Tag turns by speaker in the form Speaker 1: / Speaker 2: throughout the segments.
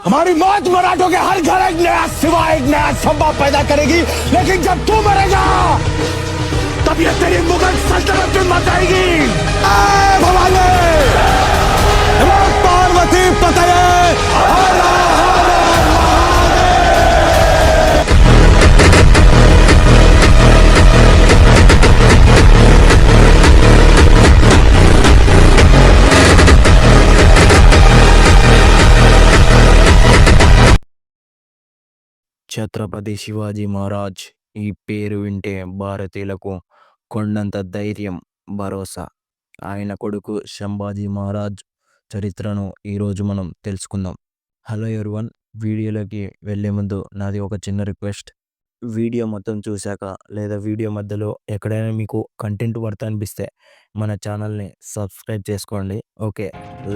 Speaker 1: हमारी मौत मराठों के हर घर एक नया सिवा एक नया संभव पैदा करेगी, लेकिन जब तू मरेगा तब ये तेरी मुगल सल्तनत भी मर जाएगी। भवानी पार्वती पतये हर
Speaker 2: ఛత్రపతి శివాజీ మహారాజ్ ఈ పేరు వింటే భారతీయులకు కొండంత ధైర్యం, భరోసా. ఆయన కొడుకు సంభాజీ మహారాజ్ చరిత్రను ఈరోజు మనం తెలుసుకుందాం. హలో ఎవ్రీవన్, వీడియోలోకి వెళ్ళే ముందు నాది ఒక చిన్న రిక్వెస్ట్. వీడియో మొత్తం చూశాక లేదా వీడియో మధ్యలో ఎక్కడైనా మీకు కంటెంట్ వర్త్ అనిపిస్తే మన ఛానల్ని సబ్స్క్రైబ్ చేసుకోండి. Okay,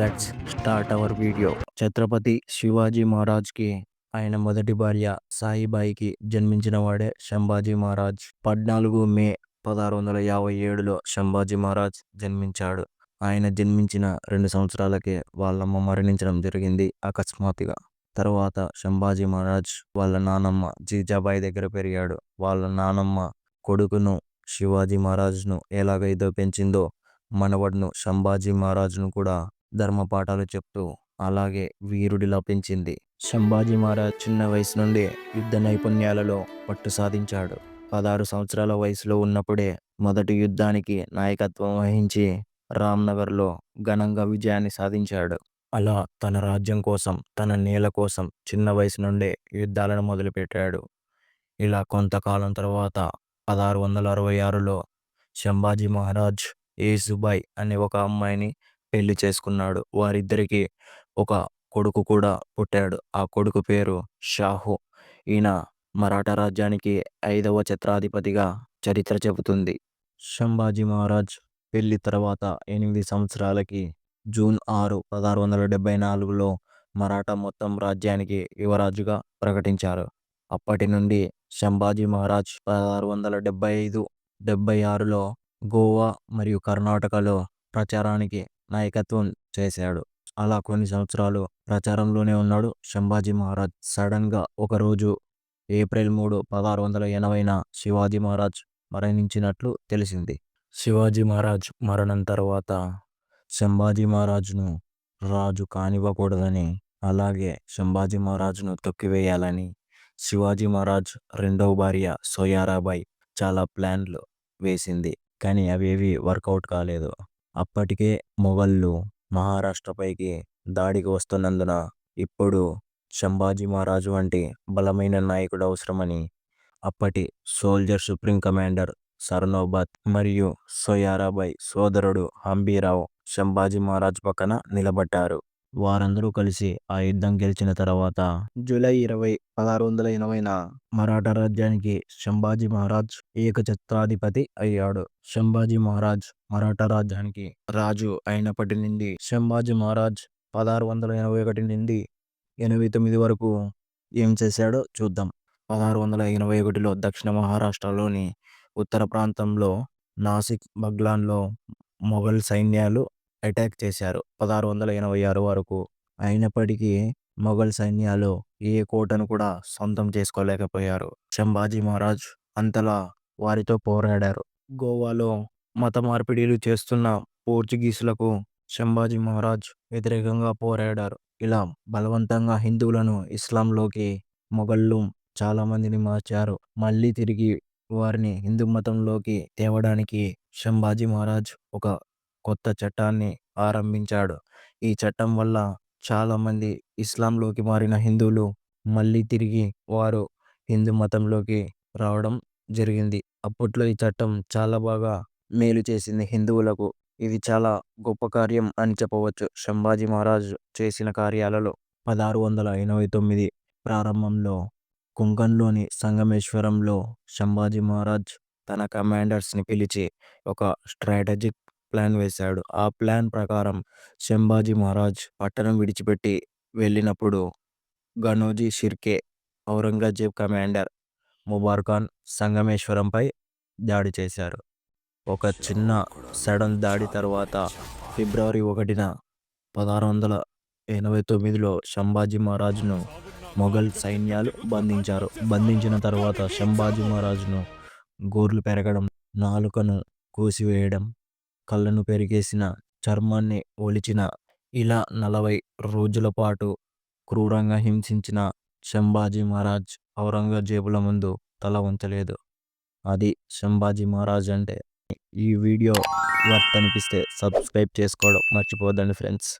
Speaker 2: let's start our video. Chhatrapati Shivaji మహారాజ్కి ఆయన మొదటి భార్య సాయిబాయికి జన్మించిన వాడే సంభాజీ మహారాజ్. 14 మే 1657లో సంభాజీ మహారాజ్ జన్మించాడు. ఆయన జన్మించిన 2 సంవత్సరాలకే వాళ్ళమ్మ మరణించడం జరిగింది అకస్మాత్తుగా. తర్వాత సంభాజీ మహారాజ్ వాళ్ళ నానమ్మ జీజాబాయి దగ్గర పెరిగాడు. వాళ్ళ నానమ్మ కొడుకును శివాజీ మహారాజ్ను ఎలాగైతే పెంచిందో మనవడును సంభాజీ మహారాజ్ను కూడా ధర్మపాఠాలు చెప్తూ అలాగే వీరుడిలా పెంచింది. సంభాజీ మహారాజ్ చిన్న వయసు నుండి యుద్ధ నైపుణ్యాలలో పట్టు సాధించాడు. 16 సంవత్సరాల వయసులో ఉన్నప్పుడే మొదటి యుద్ధానికి నాయకత్వం వహించి రామ్నగర్లో ఘనంగా విజయాన్ని సాధించాడు. అలా తన రాజ్యం కోసం, తన నేల కోసం చిన్న వయసు నుండే యుద్ధాలను మొదలుపెట్టాడు. ఇలా కొంతకాలం తర్వాత 1666లో సంభాజీ మహారాజ్ యేసుబాయ్ అనే ఒక అమ్మాయిని పెళ్లి చేసుకున్నాడు. వారిద్దరికీ ఒక కొడుకు కూడా పుట్టాడు. ఆ కొడుకు పేరు షాహు. ఈయన మరాఠా రాజ్యానికి 5వ ఛత్రాధిపతిగా చరిత్ర చెబుతుంది. సంభాజీ మహారాజ్ పెళ్లి తర్వాత 8 సంవత్సరాలకి జూన్ 6, 1674లో మరాఠా మొత్తం రాజ్యానికి యువరాజుగా ప్రకటించారు. అప్పటి నుండి సంభాజీ మహారాజ్ 1675-76లో గోవా మరియు కర్ణాటకలో ప్రచారానికి నాయకత్వం చేశాడు. అలా కొన్ని సంవత్సరాలు ప్రచారంలోనే ఉన్నాడు సంభాజీ మహారాజ్. సడన్గా ఒకరోజు ఏప్రిల్ 3, 1680న శివాజీ మహారాజ్ మరణించినట్లు తెలిసింది. శివాజీ మహారాజ్ మరణం తర్వాత సంభాజీ మహారాజ్ను రాజు కానివ్వకూడదని, అలాగే సంభాజీ మహారాజ్ను తొక్కివేయాలని శివాజీ మహారాజ్ రెండవ భార్య సోయారాబాయి చాలా ప్లాన్లు వేసింది. కానీ అవేవి వర్కౌట్ కాలేదు. అప్పటికే మొఘళ్ళు మహారాష్ట్రపైకి దాడికి వస్తున్నందున ఇప్పుడు సంభాజీ మహారాజు వంటి బలమైన నాయకుడు అవసరమని అప్పటి సోల్జర్ సుప్రీం కమాండర్ సర్నోబత్ మరియు సోయారాబాయి సోదరుడు హంబీరావు సంభాజీ మహారాజ్ పక్కన నిలబడ్డారు. వారందరూ కలిసి ఆ యుద్ధం గెలిచిన తర్వాత జూలై 20, 1680న మరాఠా రాజ్యానికి సంభాజీ మహారాజ్ ఏకఛత్రాధిపతి అయ్యాడు. సంభాజీ మహారాజ్ మరాఠా రాజ్యానికి రాజు అయినప్పటి నుండి సంభాజీ మహారాజ్ 1681 నుండి 89 వరకు ఏం చేశాడో చూద్దాం. 1681లో దక్షిణ మహారాష్ట్రలోని ఉత్తర ప్రాంతంలో నాసిక్, బగ్లాన్లో మొఘల్ సైన్యాలు అటాక్ చేశారు 1686 వరకు. అయినప్పటికీ మొఘల్ సైన్యాలు ఏ కోటను కూడా సొంతం చేసుకోలేకపోయారు. సంభాజీ మహారాజ్ అంతలా వారితో పోరాడారు. గోవాలో మత మార్పిడిలు చేస్తున్న పోర్చుగీసులకు సంభాజీ మహారాజ్ వ్యతిరేకంగా పోరాడారు. ఇలా బలవంతంగా హిందువులను ఇస్లాంలోకి మొఘళ్ళు చాలా మందిని మార్చారు. మళ్ళీ తిరిగి వారిని హిందూ మతంలోకి తేవడానికి సంభాజీ మహారాజ్ ఒక కొత్త చట్టాన్ని ఆరంభించాడు. ఈ చట్టం వల్ల చాలామంది ఇస్లాంలోకి మారిన హిందువులు మళ్ళీ తిరిగి వారు హిందూ మతంలోకి రావడం జరిగింది. అప్పట్లో ఈ చట్టం చాలా బాగా మేలు చేసింది హిందువులకు. ఇది చాలా గొప్ప కార్యం అని చెప్పవచ్చు సంభాజీ మహారాజ్ చేసిన కార్యాలలో. 1689 ప్రారంభంలో కుంకన్లోని సంగమేశ్వరంలో సంభాజీ మహారాజ్ తన కమాండర్స్ని పిలిచి ఒక స్ట్రాటజిక్ ప్లాన్ వేశాడు. ఆ ప్లాన్ ప్రకారం సంభాజీ మహారాజ్ పట్టణం విడిచిపెట్టి వెళ్ళినప్పుడు గనోజీ షిర్కే, ఔరంగజేబ్ కమాండర్ ముబార్ఖాన్ సంగమేశ్వరంపై దాడి చేశారు. ఒక చిన్న సడన్ దాడి తర్వాత ఫిబ్రవరి 1న 1690 1989లో సంభాజీ మహారాజును మొఘల్ సైన్యాలు బంధించారు. బంధించిన తర్వాత సంభాజీ మహారాజును గోర్లు పెరగడం, నాలుకను కోసివేయడం, కళ్ళను పెరిగేసిన, చర్మాన్ని ఒలిచిన, ఇలా 40 రోజుల పాటు క్రూరంగా హింసించిన సంభాజీ మహారాజ్ ఔరంగజేబుల ముందు తల వంచలేదు. అది సంభాజీ మహారాజ్ అంటే. ఈ వీడియో వర్త్ అనిపిస్తే సబ్స్క్రైబ్ చేసుకోవడం మర్చిపోద్దండి ఫ్రెండ్స్.